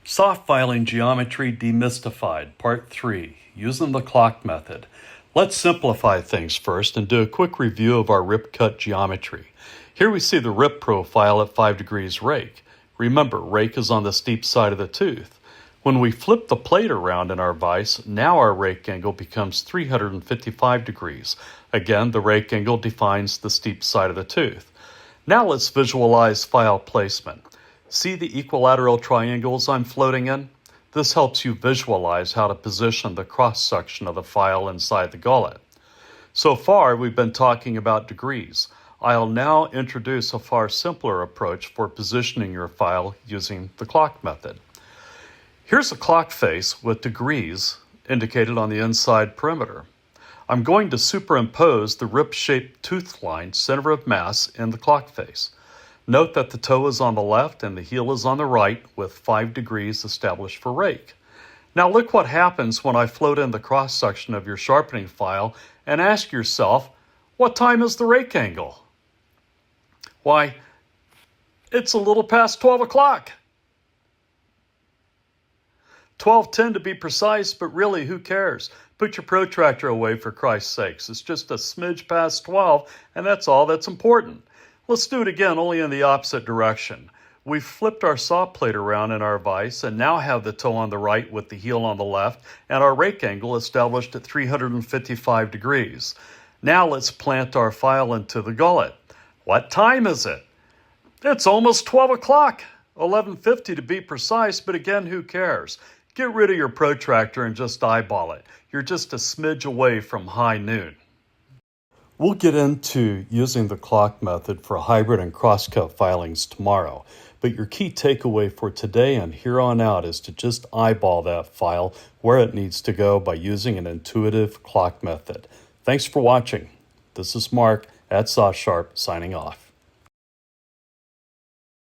Soft Filing Geometry Demystified, Part 3, using the clock method. Let's simplify things first and do a quick review of our rip cut geometry. Here we see the rip profile at 5 degrees rake. Remember, rake is on the steep side of the tooth. When we flip the plate around in our vise, now our rake angle becomes 355 degrees. Again, the rake angle defines the steep side of the tooth. Now let's visualize file placement. See the equilateral triangles I'm floating in? This helps you visualize how to position the cross-section of the file inside the gullet. So far, we've been talking about degrees. I'll now introduce a far simpler approach for positioning your file using the clock method. Here's a clock face with degrees indicated on the inside perimeter. I'm going to superimpose the rip-shaped tooth line center of mass in the clock face. Note that the toe is on the left and the heel is on the right with 5 degrees established for rake. Now look what happens when I float in the cross-section of your sharpening file and ask yourself, what time is the rake angle? Why, it's a little past 12 o'clock. 12:10 to be precise, but really, who cares? Put your protractor away for Christ's sakes. It's just a smidge past 12, and that's all that's important. Let's do it again, only in the opposite direction. We've flipped our saw plate around in our vise and now have the toe on the right with the heel on the left and our rake angle established at 355 degrees. Now let's plant our file into the gullet. What time is it? It's almost 12 o'clock, 11:50 to be precise, but again, who cares? Get rid of your protractor and just eyeball it. You're just a smidge away from high noon. We'll get into using the clock method for hybrid and crosscut filings tomorrow, but your key takeaway for today and here on out is to just eyeball that file where it needs to go by using an intuitive clock method. Thanks for watching. This is Mark at SawSharp signing off.